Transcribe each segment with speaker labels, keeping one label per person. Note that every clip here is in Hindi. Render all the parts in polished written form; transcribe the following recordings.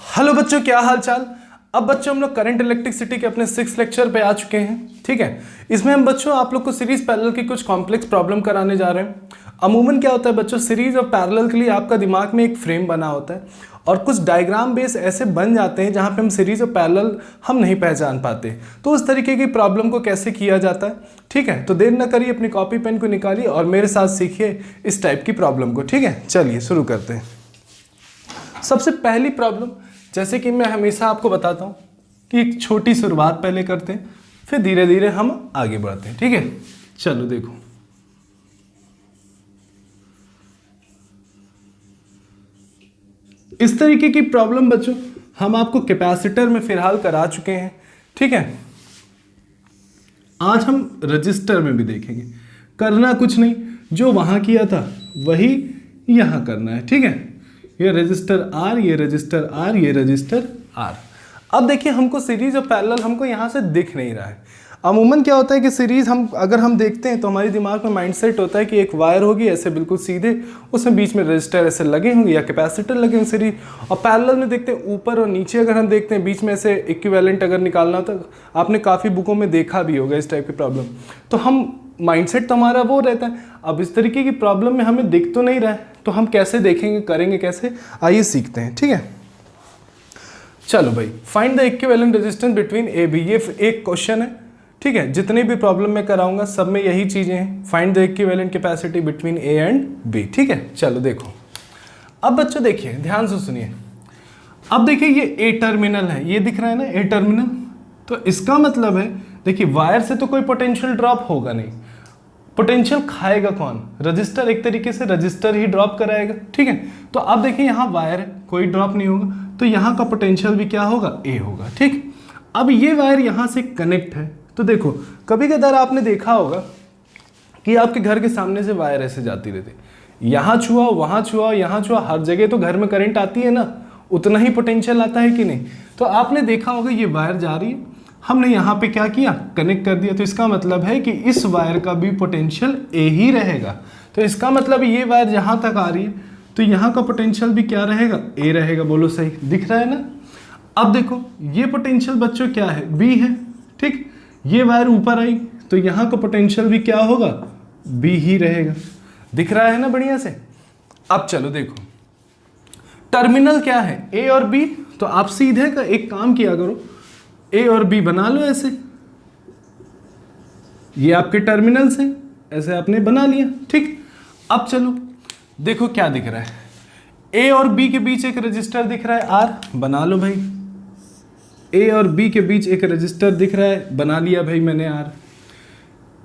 Speaker 1: हेलो बच्चों, क्या हाल चाल। अब बच्चों हम लोग करंट इलेक्ट्रिसिटी के अपने 6 लेक्चर पे आ चुके हैं। ठीक है, इसमें हम बच्चों आप लोग को सीरीज पैरेलल की कुछ कॉम्प्लेक्स प्रॉब्लम कराने जा रहे हैं। अमूमन क्या होता है बच्चों, सीरीज और पैरेलल के लिए आपका दिमाग में एक फ्रेम बना होता है और कुछ डायग्राम बेस ऐसे बन जाते हैं जहाँ पे हम सीरीज और पैरेलल हम नहीं पहचान पाते। तो उस तरीके की प्रॉब्लम को कैसे किया जाता है, ठीक है। तो देर न करिए, अपनी कॉपी पेन को निकालिए और मेरे साथ सीखिए इस टाइप की प्रॉब्लम को। ठीक है, चलिए शुरू करते हैं। सबसे पहली प्रॉब्लम, जैसे कि मैं हमेशा आपको बताता हूं कि एक छोटी शुरुआत पहले करते हैं, फिर धीरे धीरे हम आगे बढ़ते हैं। ठीक है, चलो देखो। इस तरीके की प्रॉब्लम बच्चों हम आपको कैपेसिटर में फिलहाल करा चुके हैं। ठीक है, आज हम रजिस्टर में भी देखेंगे। करना कुछ नहीं, जो वहां किया था वही यहां करना है। ठीक है, ये रजिस्टर आर, ये रजिस्टर आर, ये रजिस्टर आर। अब देखिए, हमको सीरीज और पैरेलल हमको यहाँ से दिख नहीं रहा है। अमूमन क्या होता है कि सीरीज अगर हम देखते हैं तो हमारे दिमाग में माइंडसेट होता है कि एक वायर होगी ऐसे बिल्कुल सीधे, उसमें बीच में रजिस्टर ऐसे लगे होंगे या कैपेसिटर लगे होंगे सीरीज। और पैरेलल में देखते हैं ऊपर और नीचे अगर हम देखते हैं बीच में ऐसे इक्विवेलेंट अगर निकालना, तो आपने काफ़ी बुकों में देखा भी होगा इस टाइप की प्रॉब्लम। तो हम माइंडसेट तो हमारा वो रहता है। अब इस तरीके की प्रॉब्लम में हमें दिख तो नहीं रहा है, तो हम कैसे देखेंगे, करेंगे कैसे, आइए सीखते हैं। ठीक है, चलो भाई, find the equivalent resistance between A B, ये एक क्वेश्चन है। ठीक है, जितने भी प्रॉब्लम मैं कराऊंगा सब में यही चीजें हैं। Find the equivalent capacity between A and B. ठीक है, चलो देखो। अब बच्चों देखिए, ध्यान से सुनिए। अब देखिए, ये ए टर्मिनल है, ये दिख रहा है ना ए टर्मिनल। तो इसका मतलब है, देखिए वायर से तो कोई पोटेंशियल ड्रॉप होगा नहीं। पोटेंशियल खाएगा कौन? रजिस्टर, एक तरीके से रजिस्टर ही ड्रॉप कराएगा। ठीक है, तो अब देखिए यहाँ वायर है, कोई ड्रॉप नहीं होगा, तो यहाँ का पोटेंशियल भी क्या होगा? ए होगा। ठीक, अब ये वायर यहाँ से कनेक्ट है। तो देखो, कभी कदार आपने देखा होगा कि आपके घर के सामने से वायर ऐसे जाती रहती, यहाँ छुआ, वहाँ छुआ, यहाँ छुआ, हर जगह तो घर में करंट आती है ना, उतना ही पोटेंशियल आता है कि नहीं। तो आपने देखा होगा ये वायर जा रही है, हमने यहाँ पे क्या किया, कनेक्ट कर दिया। तो इसका मतलब है कि इस वायर का भी पोटेंशियल ए ही रहेगा। तो इसका मतलब ये वायर जहाँ तक आ रही है तो यहाँ का पोटेंशियल भी क्या रहेगा? ए रहेगा। बोलो सही, दिख रहा है ना। अब देखो, ये पोटेंशियल बच्चों क्या है? बी है। ठीक, ये वायर ऊपर आई तो यहाँ का पोटेंशियल भी क्या होगा? बी ही रहेगा। दिख रहा है ना बढ़िया से। अब चलो देखो, टर्मिनल क्या है? ए और बी। तो आप सीधे का एक काम किया करो, ए और बी बना लो ऐसे। ये आपके टर्मिनल्स हैं, ऐसे आपने बना लिया। ठीक, अब चलो देखो क्या दिख रहा है। ए और बी के बीच एक रजिस्टर दिख रहा है आर, बना लो भाई। ए और बी के बीच एक रजिस्टर दिख रहा है, बना लिया भाई मैंने आर।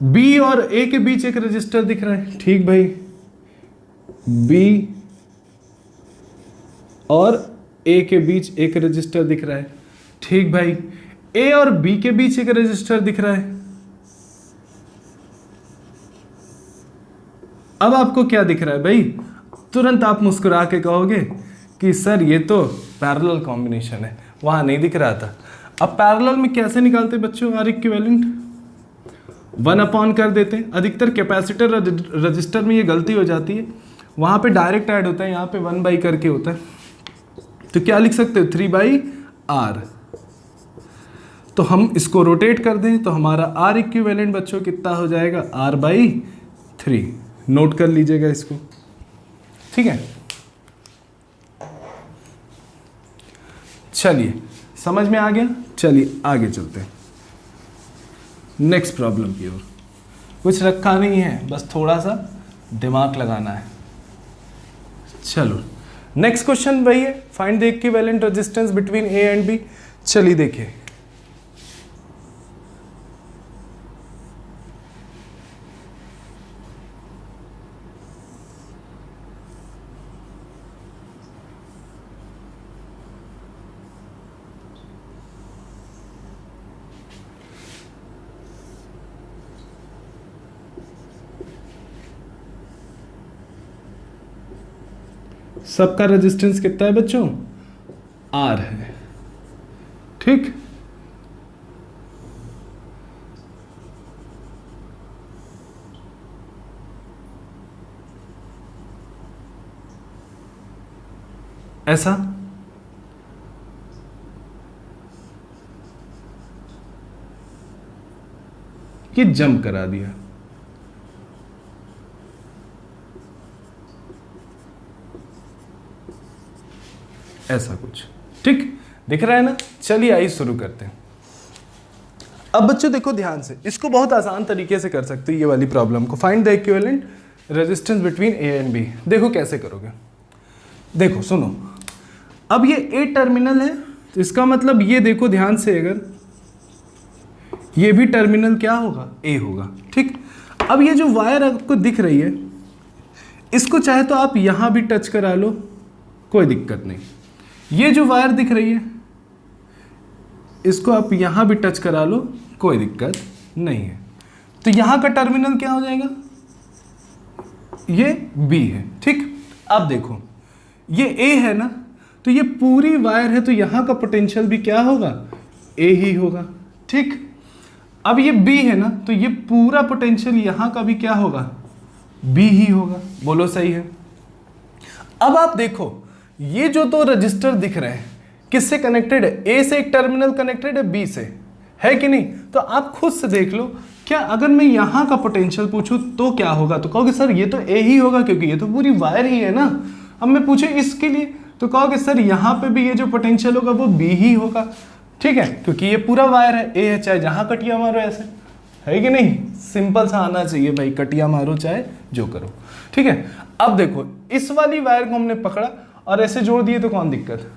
Speaker 1: बी और ए के बीच एक रजिस्टर दिख रहा है, ठीक भाई। बी और ए के बीच एक रजिस्टर दिख रहा है, ठीक भाई। ए और बी के बीच एक रजिस्टर दिख रहा है। अब आपको क्या दिख रहा है भाई? तुरंत आप मुस्कुरा के कहोगे कि सर ये तो पैरेलल कॉम्बिनेशन है, वहां नहीं दिख रहा था। अब पैरेलल में कैसे निकालते बच्चों आर इक्विवेलेंट? 1/, कर देते हैं। अधिकतर कैपेसिटर रजिस्टर में ये गलती हो जाती है, वहां पे डायरेक्ट ऐड होता है, यहाँ पे 1/, करके होता है। तो क्या लिख सकते हो? 3/r। तो हम इसको रोटेट कर दें तो हमारा आर इक्विवेलेंट बच्चों कितना हो जाएगा? r/3। नोट कर लीजिएगा इसको। ठीक है, चलिए समझ में आ गया। चलिए आगे चलते हैं नेक्स्ट प्रॉब्लम की ओर। कुछ रखा नहीं है, बस थोड़ा सा दिमाग लगाना है। चलो नेक्स्ट क्वेश्चन वही है, find the equivalent resistance between A and B. चलिए देखिए, सबका रेजिस्टेंस कितना है बच्चों? आर है। ठीक, ऐसा ये जंप करा दिया। ऐसा कुछ, ठीक दिख रहा है ना। चलिए आइए शुरू करते हैं। अब बच्चों देखो ध्यान से, इसको बहुत आसान तरीके से कर सकते हो ये वाली प्रॉब्लम को। Find the equivalent resistance between A and B. देखो कैसे करोगे, देखो सुनो, अब ये ए टर्मिनल है तो इसका मतलब ये देखो ध्यान से, अगर ये भी टर्मिनल क्या होगा, ए होगा, ठीक। अब ये जो वायर आपको दिख रही है, इसको चाहे तो आप यहां भी टच करा लो, कोई दिक्कत नहीं। ये जो वायर दिख रही है, इसको आप यहां भी टच करा लो, कोई दिक्कत नहीं है। तो यहां का टर्मिनल क्या हो जाएगा, ये बी है, ठीक। अब देखो ये ए है ना, तो ये पूरी वायर है, तो यहां का पोटेंशियल भी क्या होगा, ए ही होगा, ठीक। अब ये बी है ना, तो ये पूरा पोटेंशियल यहां का भी क्या होगा, बी ही होगा। बोलो सही है। अब आप देखो ये जो दो रजिस्टर दिख रहे हैं किससे कनेक्टेड है, ए से एक टर्मिनल कनेक्टेड है बी से, है कि नहीं। तो आप खुद से देख लो, क्या अगर मैं यहां का पोटेंशियल पूछूं तो क्या होगा, तो कहोगे सर ये तो ए ही होगा क्योंकि ये तो पूरी वायर ही है ना। अब मैं पूछूं इसके लिए तो कहोगे सर यहां पे भी ये जो पोटेंशियल होगा वो बी ही होगा, ठीक है, क्योंकि ये पूरा वायर है, ए है, चाहे जहां कटिया मारो, ऐसे है कि नहीं। सिंपल सा आना चाहिए भाई, कटिया मारो चाहे जो करो, ठीक है। अब देखो इस वाली वायर को हमने पकड़ा और ऐसे जोड़ दिए तो कौन दिक्कत,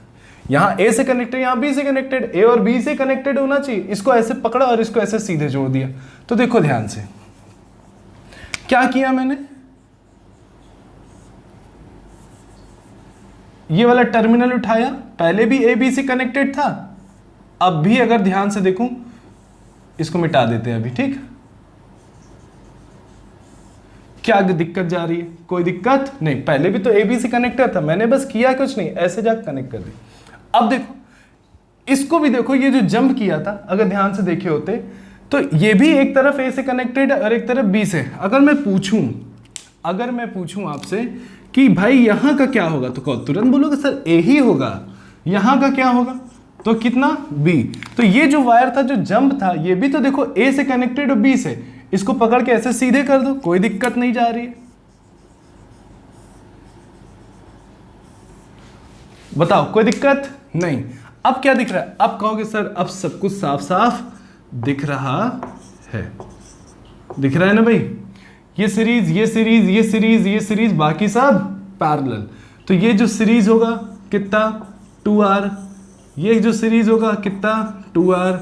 Speaker 1: यहाँ ए से कनेक्टेड, यहाँ बी से कनेक्टेड, ए और बी से कनेक्टेड होना चाहिए। इसको ऐसे पकड़ा और इसको ऐसे सीधे जोड़ दिया। तो देखो ध्यान से क्या किया मैंने, ये वाला टर्मिनल उठाया, पहले भी ए बी से कनेक्टेड था, अब भी अगर ध्यान से देखूं, इसको मिटा देते हैं अभी, ठीक। क्या दिक्कत जा रही है, कोई दिक्कत नहीं, पहले भी तो ए बी से कनेक्टेड था, मैंने बस किया कुछ नहीं, ऐसे जाकर कनेक्ट कर दिया। अब देखो इसको भी देखो, ये जो जंप किया था अगर ध्यान से देखे होते तो ये भी एक तरफ ए से कनेक्टेड है और एक तरफ बी से। अगर मैं पूछूं आपसे कि भाई यहां का क्या होगा, तो तुरंत बोलोगे सर ए ही होगा। यहां का क्या होगा, तो कितना, बी। तो ये जो वायर था जो जंप था, ये भी तो देखो ए से कनेक्टेड और बी से, इसको पकड़ के ऐसे सीधे कर दो, कोई दिक्कत नहीं जा रही है। बताओ कोई दिक्कत नहीं। अब क्या दिख रहा है, अब कहोगे सर अब सब कुछ साफ साफ दिख रहा है, दिख रहा है ना भाई। ये सीरीज, ये सीरीज, ये सीरीज, ये सीरीज, बाकी सब पैरेलल। तो ये जो सीरीज होगा कितना, 2r, ये जो सीरीज होगा कितना, 2r,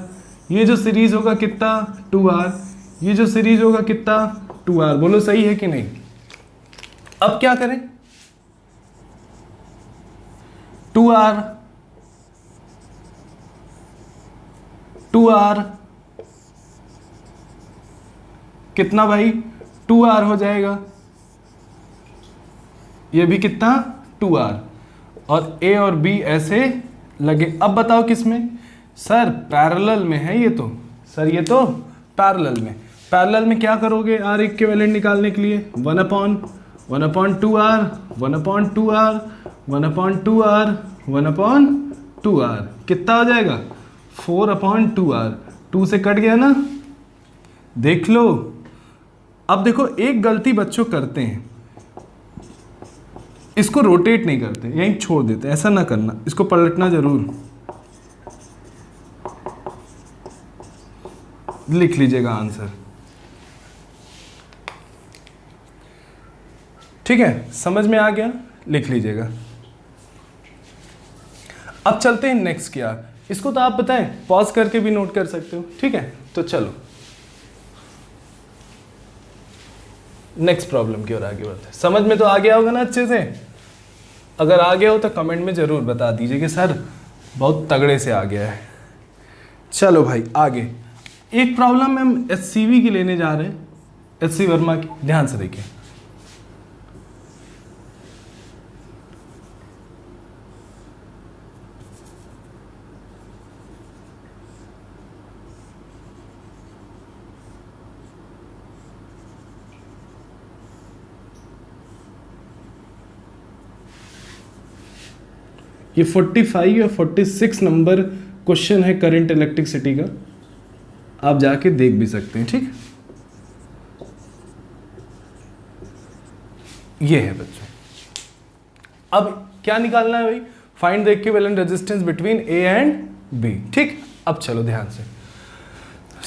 Speaker 1: ये जो सीरीज होगा कितना, 2r, ये जो सीरीज होगा कितना, 2r। बोलो सही है कि नहीं। अब क्या करें, 2r 2r कितना भाई, 2r हो जाएगा, ये भी कितना, 2r, और a और b ऐसे लगे। अब बताओ किस में, सर पैरेलल में है ये तो, सर ये तो पैरेलल में। पैरेलल में क्या करोगे, r इक्विवेलेंट निकालने के लिए 1/2r 1/2r 1/2r 1/2r कितना हो जाएगा, 4/2r। 2 से कट गया ना, देख लो। अब देखो एक गलती बच्चों करते हैं, इसको रोटेट नहीं करते, यहीं छोड़ देते, ऐसा ना करना, इसको पलटना जरूर। लिख लीजिएगा आंसर, ठीक है, समझ में आ गया, लिख लीजिएगा। अब चलते हैं नेक्स्ट क्या, इसको तो आप बताएं, पॉज करके भी नोट कर सकते हो, ठीक है। तो चलो नेक्स्ट प्रॉब्लम की ओर आगे बढ़ते हैं। समझ में तो आ गया होगा ना अच्छे से, अगर आ गया हो तो कमेंट में जरूर बता दीजिए कि सर बहुत तगड़े से आ गया है। चलो भाई आगे, एक प्रॉब्लम हम HCV की लेने जा रहे हैं, HC वर्मा की, ध्यान से देखिए। ये 45 या 46 नंबर क्वेश्चन है करंट इलेक्ट्रिसिटी का, आप जाके देख भी सकते हैं, ठीक। ये है बच्चों। अब क्या निकालना है भाई, find the equivalent resistance between A and B. ठीक, अब चलो ध्यान से,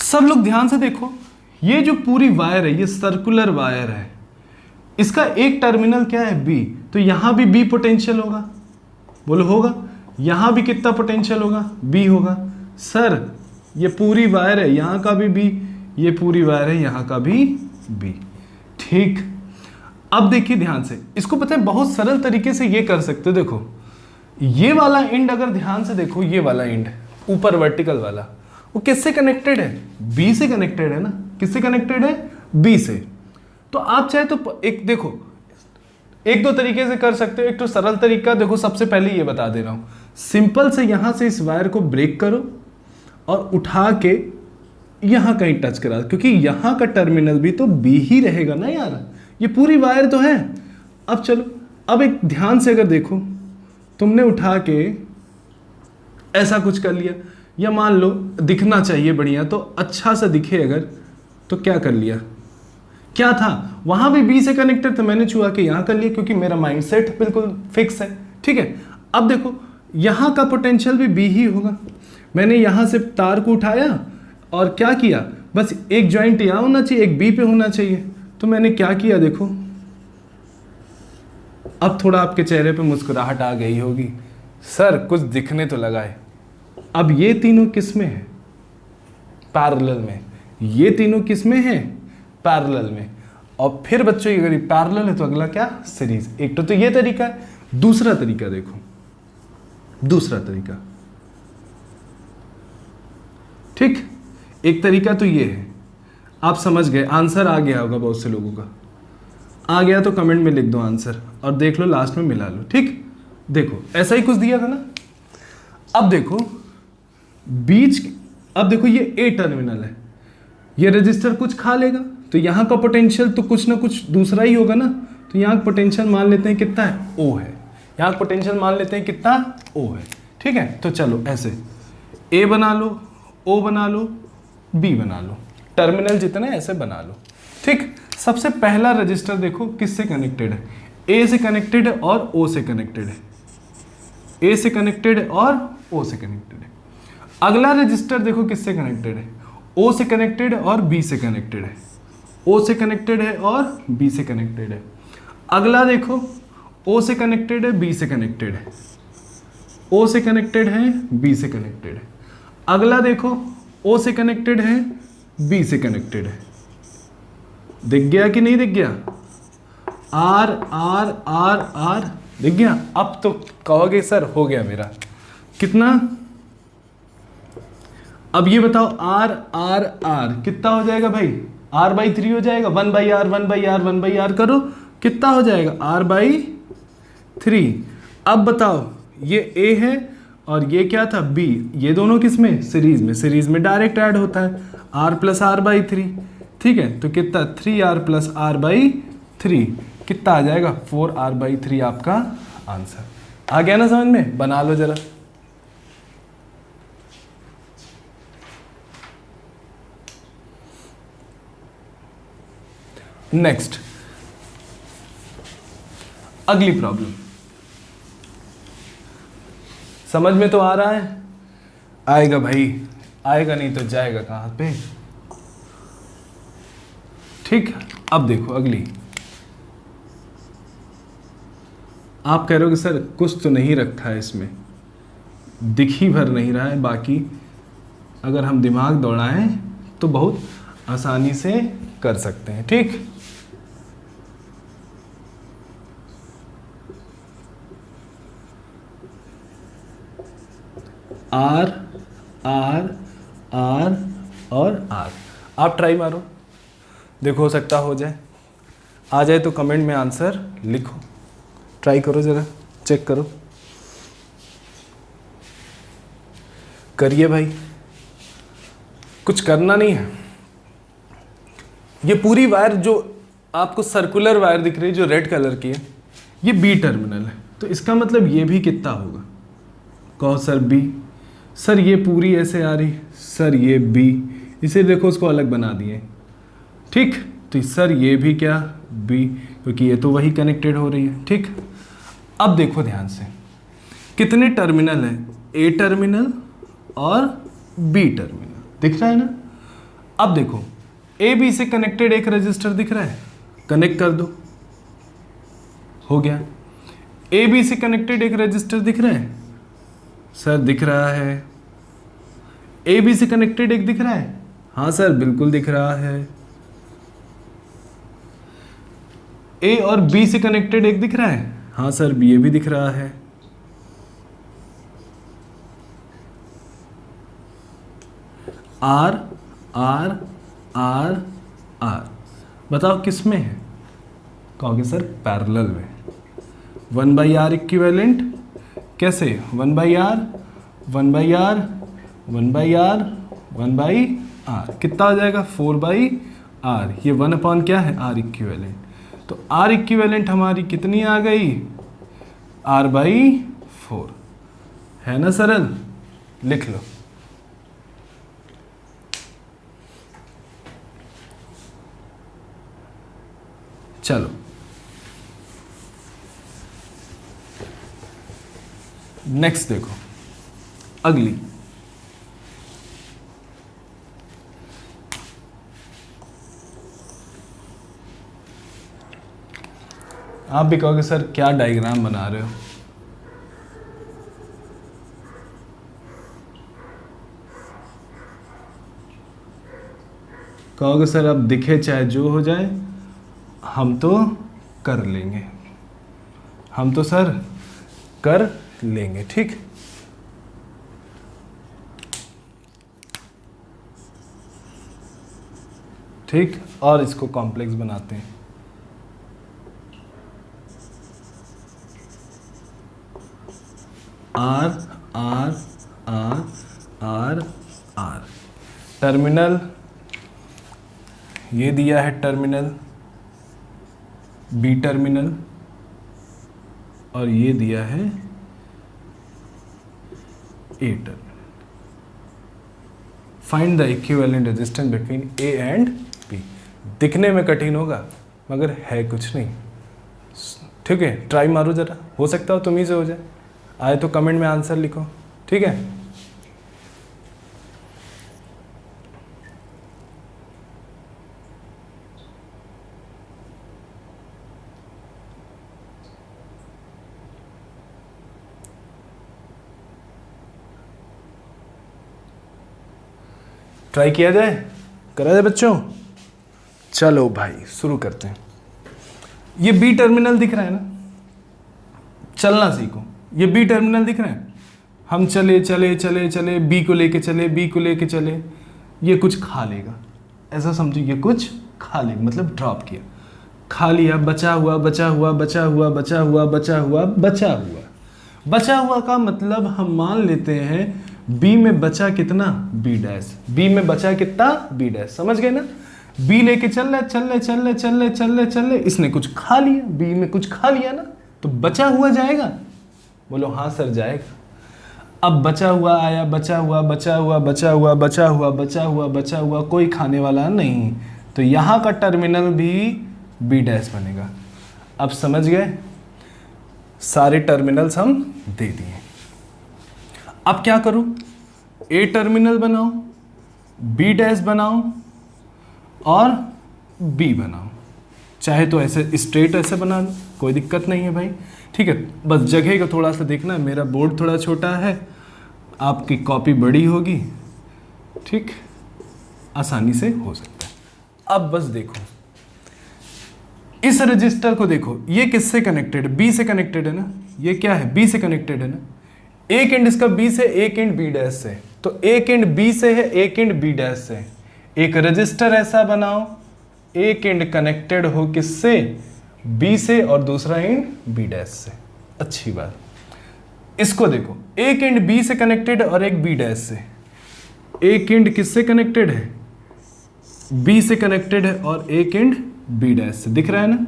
Speaker 1: सब लोग ध्यान से देखो, ये जो पूरी वायर है ये सर्कुलर वायर है, इसका एक टर्मिनल क्या है बी, तो यहां भी बी पोटेंशियल होगा, बोलो होगा, यहां भी कितना पोटेंशियल होगा, बी होगा। सर ये पूरी वायर है, यहां का भी बी, ये पूरी वायर है, यहां का भी बी। ठीक, अब देखिए ध्यान से, इसको पता है बहुत सरल तरीके से ये कर सकते हो। देखो ये वाला एंड अगर ध्यान से देखो, ये वाला एंड ऊपर वर्टिकल वाला, वो किससे कनेक्टेड है, बी से कनेक्टेड है ना, किससे कनेक्टेड है, बी से। तो आप चाहे तो एक देखो, एक दो तरीके से कर सकते हो। एक तो सरल तरीका देखो, सबसे पहले ये बता दे रहा हूं, सिंपल से यहां से इस वायर को ब्रेक करो और उठा के यहां कहीं टच करा, क्योंकि यहां का टर्मिनल भी तो बी ही रहेगा ना यार, ये पूरी वायर तो है। अब चलो, अब एक ध्यान से अगर देखो, तुमने उठा के ऐसा कुछ कर लिया, या मान लो दिखना चाहिए बढ़िया, तो अच्छा सा दिखे अगर, तो क्या कर लिया, क्या था, वहां भी बी से कनेक्टेड था, मैंने छुआ के यहां कर लिया, क्योंकि मेरा माइंडसेट बिल्कुल फिक्स है। ठीक है, अब देखो यहां का पोटेंशियल भी बी ही होगा, मैंने यहां से तार को उठाया और क्या किया, बस एक जॉइंट यहां होना चाहिए, एक बी पे होना चाहिए, तो मैंने क्या किया देखो, अब थोड़ा आपके चेहरे पे मुस्कुराहट आ गई होगी, सर कुछ दिखने तो लगा है। अब ये तीनों किस में है, पैरेलल में, ये तीनों किस में है, पैरेलल में। और फिर बच्चों अगर ये पैरेलल है तो अगला क्या, सीरीज। एक तो ये तरीका है, दूसरा तरीका देखो, दूसरा तरीका, ठीक, एक तरीका तो ये है, आप समझ गए, आंसर आ गया होगा बहुत से लोगों का, आ गया तो कमेंट में लिख दो आंसर और देख लो लास्ट में मिला लो। ठीक, देखो ऐसा ही कुछ दिया था ना। अब देखो बीच, अब देखो ये ए टर्मिनल है, ये रेजिस्टर कुछ खा लेगा, तो यहाँ का पोटेंशियल तो कुछ ना कुछ दूसरा ही होगा ना, तो यहाँ का पोटेंशियल मान लेते हैं कितना है, ओ है, यहाँ का पोटेंशियल मान लेते हैं कितना, ओ है। ठीक है, तो चलो ऐसे ए बना लो, ओ बना लो, बी बना लो, टर्मिनल जितने ऐसे बना लो। ठीक, सबसे पहला रजिस्टर देखो किससे कनेक्टेड है, ए से कनेक्टेड है और ओ से कनेक्टेड है, ए से कनेक्टेड है और ओ से कनेक्टेड है। अगला रजिस्टर देखो किससे कनेक्टेड है, ओ से कनेक्टेड है और बी से कनेक्टेड है, ओ से कनेक्टेड है और बी से कनेक्टेड है। अगला देखो ओ से कनेक्टेड है, बी से कनेक्टेड है, ओ से कनेक्टेड है, बी से कनेक्टेड है। अगला देखो ओ से कनेक्टेड है, बी से कनेक्टेड है। दिख गया कि नहीं दिख गया, आर आर आर आर दिख गया। अब तो कहोगे सर हो गया मेरा, कितना, अब ये बताओ आर आर आर कितना हो जाएगा भाई, आर बाई 3 हो जाएगा, 1 by R 1 by R 1 by R करो, कितना हो जाएगा, आर बाई 3। अब बताओ ये ए है और ये क्या था, बी, ये दोनों किस में, सीरीज में, सीरीज में डायरेक्ट ऐड होता है, आर प्लस आर बाई 3। ठीक है, तो कितना, 3r प्लस आर बाई 3 कितना आ जाएगा, 4r बाई 3 आपका आंसर। आ गया ना समझ में, बना लो जरा। नेक्स्ट, अगली प्रॉब्लम समझ में तो आ रहा है, आएगा भाई, आएगा नहीं तो जाएगा कहां पे। ठीक, अब देखो अगली, आप कह रहे हो कि सर कुछ तो नहीं रखा है इसमें, दिख ही भर नहीं रहा है, बाकी अगर हम दिमाग दौड़ाएं तो बहुत आसानी से कर सकते हैं। ठीक, आर आर आर और आर, आप ट्राई मारो, देखो हो सकता हो जाए, आ जाए तो कमेंट में आंसर लिखो, ट्राई करो जरा, चेक करो, करिए भाई, कुछ करना नहीं है। ये पूरी वायर जो आपको सर्कुलर वायर दिख रही है जो रेड कलर की है, ये बी टर्मिनल है, तो इसका मतलब ये भी कितना होगा, कहो सर बी, सर ये पूरी ऐसे आ रही, सर ये बी, इसे देखो उसको अलग बना दिए। ठीक, तो सर ये भी क्या बी, क्योंकि ये तो वही कनेक्टेड हो रही है। ठीक, अब देखो ध्यान से कितने टर्मिनल है, ए टर्मिनल और बी टर्मिनल दिख रहा है ना। अब देखो ए बी से कनेक्टेड एक रजिस्टर दिख रहा है, कनेक्ट कर दो, हो गया। ए बी से कनेक्टेड एक रजिस्टर दिख रहा है, सर दिख रहा है। ए बी से कनेक्टेड एक दिख रहा है, हाँ सर बिल्कुल दिख रहा है। ए और बी से कनेक्टेड एक दिख रहा है, हाँ सर ये भी दिख रहा है। आर आर आर आर, बताओ किस में है, कहोगे सर पैरेलल में। 1/r इक्विवेलेंट कैसे, 1/r 1/r 1/r 1/r, कितना हो जाएगा 4/r। ये 1 क्या है r इक्विवेलेंट, तो r इक्विवेलेंट हमारी कितनी आ गई, r/4 है ना सरल, लिख लो। चलो नेक्स्ट देखो, अगली आप भी कहोगे सर क्या डायग्राम बना रहे हो, कहोगे सर अब दिखे चाहे जो हो जाए हम तो कर लेंगे, हम तो सर कर लेंगे। ठीक, ठीक, और इसको कॉम्प्लेक्स बनाते हैं। R R R R R, terminal ये दिया है, टर्मिनल बी टर्मिनल, और ये दिया है A terminal. Find the equivalent resistance between A and B. दिखने में कठिन होगा मगर है कुछ नहीं, ठीक है। ट्राई मारो जरा, हो सकता हो तुम ही से हो जाए, आए तो कमेंट में आंसर लिखो, ठीक है। ट्राई किया जाए, करा जाए बच्चों। चलो भाई शुरू करते हैं। ये बी टर्मिनल दिख रहा है ना, चलना सीखो। ये बी टर्मिनल दिख रहा है, हम चले चले चले चले बी को लेके चले, बी को लेके चले, ये कुछ खा लेगा, ऐसा समझो, ये कुछ खा लेगा मतलब ड्रॉप किया, खा लिया, बचा हुआ बचा हुआ बचा हुआ बचा हुआ बचा हुआ बचा हुआ। बचा हुआ का मतलब हम मान लेते हैं बी में बचा कितना, बी डैश, बी में बचा कितना, बी डैश, समझ गए ना। बी लेके चल रहे चल रहे चल रहे चल रहे चल रहे चल रहे, इसने कुछ खा लिया, बी में कुछ खा लिया ना, तो बचा हुआ जाएगा, बोलो हाँ सर जाएगा। अब बचा हुआ आया, बचा हुआ बचा हुआ बचा हुआ बचा हुआ बचा हुआ बचा हुआ, कोई खाने वाला नहीं, तो यहाँ का टर्मिनल भी बी डैश बनेगा। अब समझ गए, सारे टर्मिनल्स हम दे दिए। अब क्या करूं, ए टर्मिनल बनाओ, बी डैश बनाओ और बी बनाओ, चाहे तो ऐसे स्ट्रेट ऐसे बना लो, कोई दिक्कत नहीं है भाई, ठीक है। बस जगह का थोड़ा सा देखना है, मेरा बोर्ड थोड़ा छोटा है, आपकी कॉपी बड़ी होगी, ठीक, आसानी से हो सकता है। अब बस देखो इस रजिस्टर को, देखो ये किससे कनेक्टेड, बी से कनेक्टेड है ना, ये क्या है, बी से कनेक्टेड है ना, एक एंड इसका बी से, एक एंड बी डैश से, तो एक एंड बी से है, एक एंड बी डैश से। एक रजिस्टर ऐसा बनाओ, एक एंड कनेक्टेड हो किससे, बी से, और दूसरा एंड बी डैश से। अच्छी बात, इसको देखो, एक एंड बी से कनेक्टेड और एक बी डैश से, एक एंड किससे कनेक्टेड है, बी से कनेक्टेड है, और एक एंड बी डैश से, दिख रहा है ना।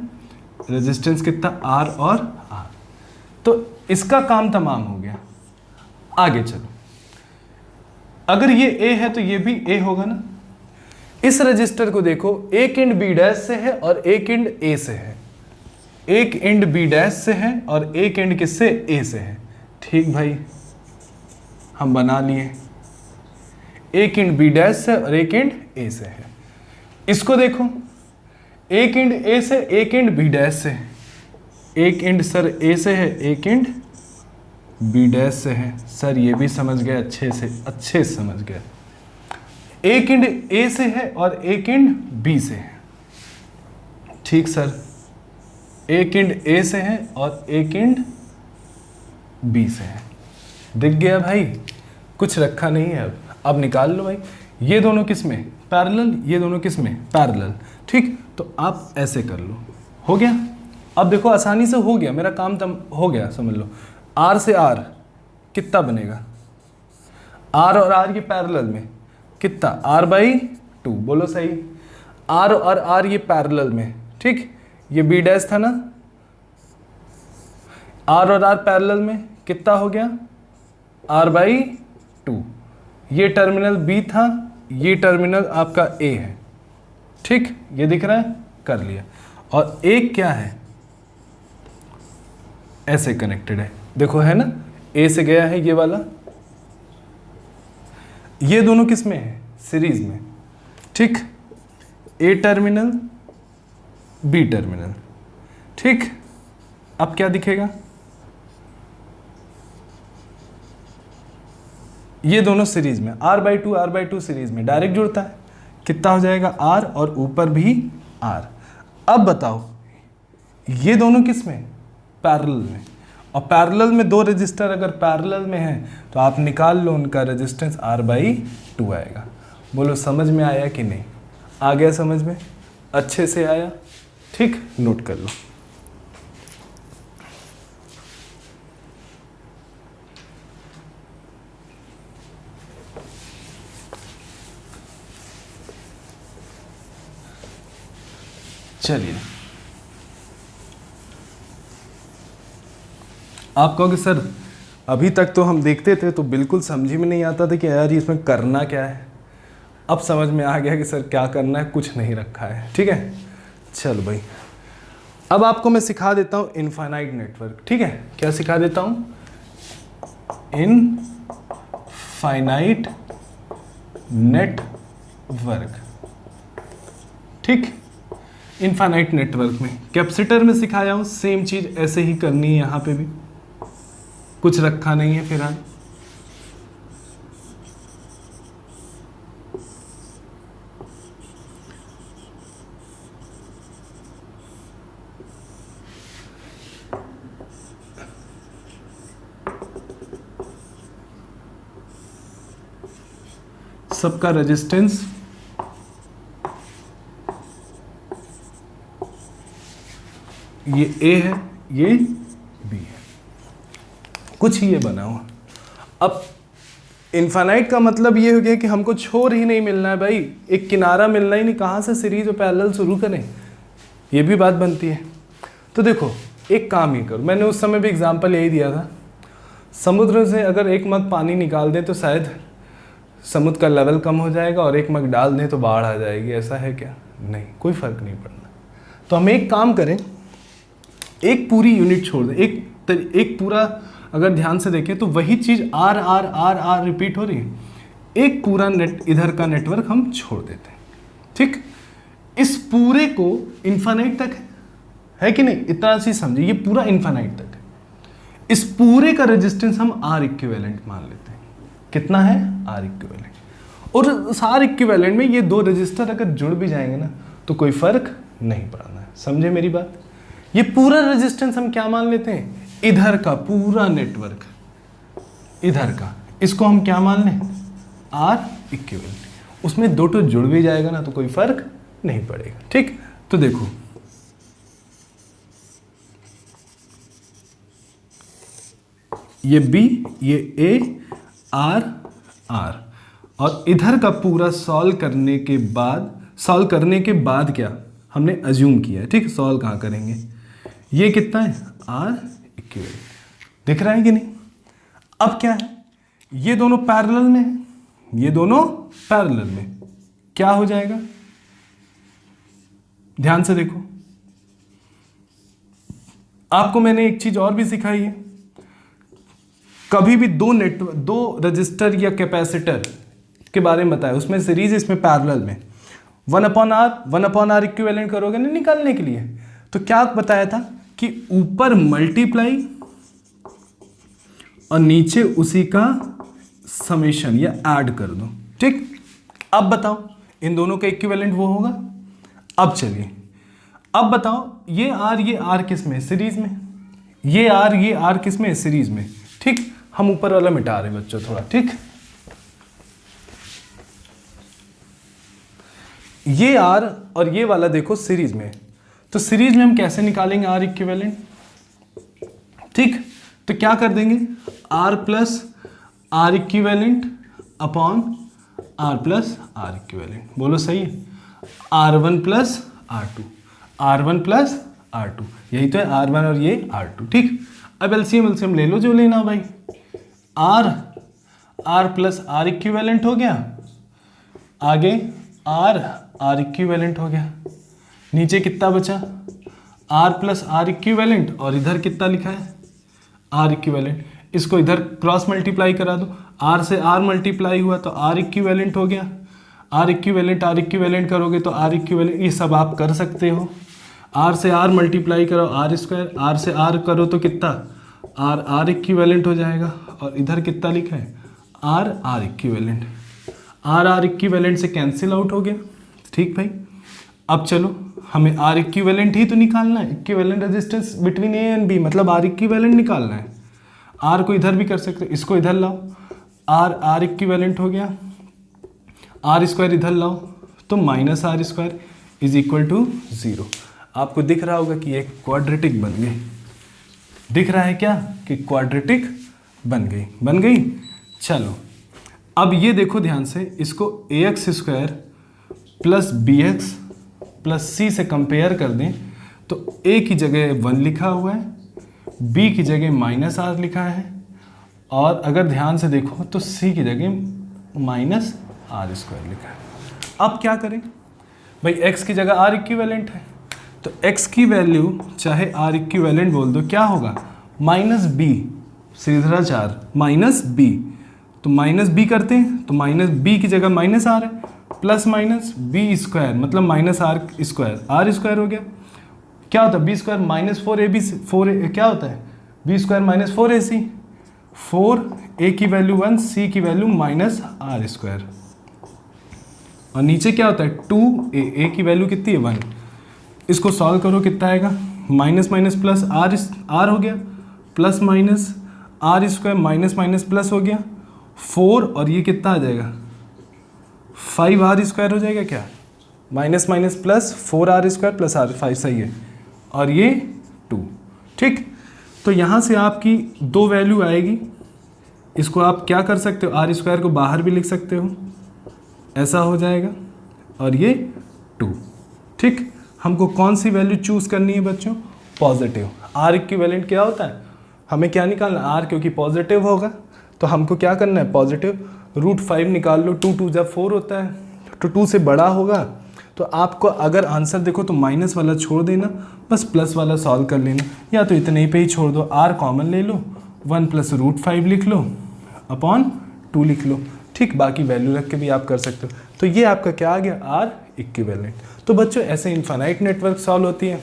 Speaker 1: रेजिस्टेंस कितना, आर और आर, तो इसका काम तमाम हो गया। आगे चलो, अगर ये ए है तो ये भी ए होगा ना, इस रजिस्टर को देखो, एक एंड बी डैश से है और एक एंड ए से है, एक एंड बी डैश से है और एक एंड किससे, ए से है। ठीक भाई, हम बना लिए, एक एंड बी डैश से और एक एंड ए से है। इसको देखो, एक एंड ए से, एक एंड बी डैश से, एक एंड सर ए से है, एक एंड बी डैश से है। सर ये भी समझ गए, अच्छे से समझ गए। एक एंड ए से है और एक एंड बी से है। ठीक सर, एक एंड ए से है और एक एंड बी से है। दिख गया भाई, कुछ रखा नहीं है। अब निकाल लो भाई, ये दोनों किस में, पैरेलल, ये दोनों किस में, पैरेलल। ठीक, तो आप ऐसे कर लो, हो गया। अब देखो आसानी से हो गया, मेरा काम तम हो गया, समझ लो। आर से आर कितना बनेगा, आर और आर ये पैरेलल में कितना, आर बाई 2, बोलो सही। आर और आर ये पैरेलल में, ठीक, ये बी डैश था ना, आर और आर पैरेलल में कितना हो गया, आर बाई 2। ये टर्मिनल बी था, ये टर्मिनल आपका ए है। ठीक, ये दिख रहा है, कर लिया। और एक क्या है, ऐसे कनेक्टेड है, देखो है ना, ए से गया है ये वाला, ये दोनों किस में है, सीरीज में। ठीक, ए टर्मिनल बी टर्मिनल। ठीक, अब क्या दिखेगा, ये दोनों सीरीज में, R/2 सीरीज में डायरेक्ट जुड़ता है, कितना हो जाएगा R और ऊपर भी R। अब बताओ ये दोनों किस में, पैरेलल में, और पैरेलल में दो रजिस्टर अगर पैरेलल में हैं तो आप निकाल लो उनका रेजिस्टेंस R/2 आएगा। बोलो समझ में आया कि नहीं, आ गया समझ में, अच्छे से आया। ठीक, नोट कर लो। चलिए, आप कहोगे सर अभी तक तो हम देखते थे तो बिल्कुल समझ में नहीं आता था कि यार इसमें करना क्या है। अब समझ में आ गया कि सर क्या करना है, कुछ नहीं रखा है। ठीक है, चलो भाई, अब आपको मैं सिखा देता हूँ इनफाइनाइट नेटवर्क। ठीक है, क्या सिखा देता हूँ, इनफाइनाइट नेटवर्क। ठीक, इनफाइनाइट नेटवर्क में कैपेसिटर में सिखाया हूँ, सेम चीज ऐसे ही करनी है, यहाँ पे भी कुछ रखा नहीं है फिलहाल। सबका रेजिस्टेंस ये ए है, ये बी है, कुछ ही ये बना हुआ। अब इनफाइनाइट का मतलब ये हो गया कि हमको छोर ही नहीं मिलना है भाई, एक किनारा मिलना ही नहीं, कहाँ से सीरीज और पैरेलल शुरू करें, ये भी बात बनती है। तो देखो एक काम ही करो, मैंने उस समय भी एग्जांपल यही दिया था, समुद्र से अगर एक मग पानी निकाल दें तो शायद समुद्र का लेवल कम हो जाएगा, और एक मग डाल दें तो बाढ़ आ जाएगी, ऐसा है क्या, नहीं, कोई फर्क नहीं पड़ना। तो हम एक काम करें, एक पूरी यूनिट छोड़ दें, एक पूरा अगर ध्यान से देखें तो वही चीज़ R R R R repeat हो रही है, एक पूरा इधर का नेटवर्क हम छोड़ देते हैं। ठीक, इस पूरे को इनफाइनाइट तक है कि नहीं, इतना सी समझिए, ये पूरा इनफाइनाइट तक है। इस पूरे का रेजिस्टेंस हम आर इक्विवेलेंट मान लेते हैं, कितना है, आर इक्विवेलेंट। और उस आर इक्विवेलेंट में ये दो रजिस्टर अगर जुड़ भी जाएंगे ना तो कोई फर्क नहीं पड़ना है, समझे मेरी बात। ये पूरा रेजिस्टेंस हम क्या मान लेते हैं, इधर का पूरा नेटवर्क, इधर का, इसको हम क्या मान लें, आर इक्विवेलेंट। उसमें दो तो जुड़ भी जाएगा ना तो कोई फर्क नहीं पड़ेगा। ठीक, तो देखो ये बी, ये ए, आर आर, और इधर का पूरा सॉल्व करने के बाद क्या हमने अज्यूम किया है। ठीक, सॉल्व कहाँ करेंगे, ये कितना है, आर इक्विवेलेंट, दिख रहा है कि नहीं। अब क्या है, ये दोनों पैरेलल में है, ये दोनों पैरेलल में, क्या हो जाएगा, ध्यान से देखो। आपको मैंने एक चीज और भी सिखाई है, कभी भी दो रजिस्टर या कैपेसिटर के बारे में बताया, उसमें सीरीज इसमें पैरेलल में 1/R इक्विवेलेंट करोगे ना निकालने के लिए, तो क्या बताया था कि ऊपर मल्टीप्लाई और नीचे उसी का समेशन या ऐड कर दो, ठीक। अब बताओ इन दोनों का इक्विवेलेंट वो होगा। अब चलिए अब बताओ ये आर किस में, सीरीज में, ये आर किस में, सीरीज में, ठीक। हम ऊपर वाला मिटा रहे बच्चों थोड़ा, ठीक। ये आर और ये वाला देखो सीरीज में, तो सीरीज में हम कैसे निकालेंगे आर इक्विवेलेंट, ठीक। तो क्या कर देंगे, R plus R equivalent upon R plus R equivalent, बोलो सही है। R1 plus R2, R1 plus R2, यही तो है R1 और ये R2, ठीक। अब एलसीएम ले लो जो लेना भाई, R प्लस R इक्विवेलेंट हो गया, आगे R इक्विवेलेंट हो गया, नीचे कितना बचा, R प्लस R इक्विवेलेंट, और इधर कितना लिखा है R इक्विवेलेंट। इसको इधर क्रॉस मल्टीप्लाई करा दो, R से R मल्टीप्लाई हुआ तो R इक्विवेलेंट हो गया, R इक्विवेलेंट करोगे तो R इक्विवेलेंट, ये सब आप कर सकते हो। R से R मल्टीप्लाई करो R स्क्वायर, R से R करो तो कितना R इक्विवेलेंट हो जाएगा, और इधर कितना लिखा है R इक्विवेलेंट, R इक्विवेलेंट से कैंसिल आउट हो गया, ठीक भाई। अब चलो हमें R इक्विवेलेंट ही तो निकालना है, equivalent resistance between A and B, मतलब R इक्विवेलेंट निकालना है। R को इधर भी कर सकते हो, इसको इधर लाओ, R इक्विवेलेंट हो गया, R स्क्वायर इधर लाओ तो minus R square is equal to 0। आपको दिख रहा होगा कि एक क्वाड्रेटिक बन गई, दिख रहा है क्या कि क्वाड्रेटिक बन गई। चलो अब ये देखो ध्यान से, इसको ax square plus bx plus c से कंपेयर कर दें तो a की जगह 1 लिखा हुआ है, b की जगह माइनस r लिखा है, और अगर ध्यान से देखो तो c की जगह माइनस R स्क्वायर लिखा है। अब क्या करें भाई, x की जगह R इक्विवेलेंट है, तो x की वैल्यू चाहे R इक्विवेलेंट बोल दो, क्या होगा माइनस b, सीधा 4 माइनस b, तो माइनस b करते हैं तो माइनस b की जगह माइनस R है, प्लस माइनस b स्क्वायर मतलब माइनस R स्क्वायर हो गया। क्या होता है b स्क्वायर माइनस 4ab, 4 क्या होता है b square minus 4ac, 4a की वैल्यू 1, c की वैल्यू माइनस R स्क्वायर, और नीचे क्या होता है 2a की वैल्यू कितनी है 1। इसको सॉल्व करो कितना आएगा, माइनस माइनस प्लस r हो गया, plus minus R square minus minus plus हो गया 4, और ये कितना आ जाएगा 5R स्क्वायर हो जाएगा, क्या minus minus plus 4R square plus R, 5 सही है, और ये 2, ठीक। तो यहाँ से आपकी 2 वैल्यू आएगी, इसको आप क्या कर सकते हो, R स्क्वायर को बाहर भी लिख सकते हो, ऐसा हो जाएगा, और ये 2, ठीक। हमको कौन सी वैल्यू चूज़ करनी है बच्चों, पॉजिटिव। R इक्विवेलेंट क्या होता है, हमें क्या निकालना, R क्योंकि पॉजिटिव होगा तो हमको क्या करना है पॉजिटिव, √5 निकाल लो, 2 जब 4 होता है तो 2 से बड़ा होगा, तो आपको अगर आंसर देखो तो माइनस वाला छोड़ देना, बस प्लस वाला सॉल्व कर लेना, या तो इतने पे ही छोड़ दो, R कॉमन ले लो, 1 प्लस √5 लिख लो अपॉन 2 लिख लो, ठीक। बाकी वैल्यू रख के भी आप कर सकते हो। तो ये आपका क्या आ गया R इक्विवेलेंट। तो बच्चों ऐसे इनफाइनाइट नेटवर्क सॉल्व होती है,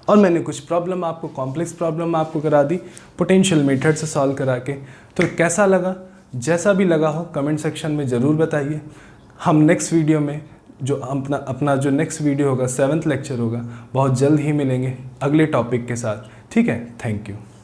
Speaker 1: और मैंने कुछ प्रॉब्लम आपको, कॉम्प्लेक्स प्रॉब्लम आपको करा दी पोटेंशियल मेथड से सॉल्व करा के। तो कैसा लगा, जैसा भी लगा हो कमेंट सेक्शन में ज़रूर बताइए। हम नेक्स्ट वीडियो में जो अपना जो नेक्स्ट वीडियो होगा 7th लेक्चर होगा, बहुत जल्द ही मिलेंगे अगले टॉपिक के साथ, ठीक है। Thank you.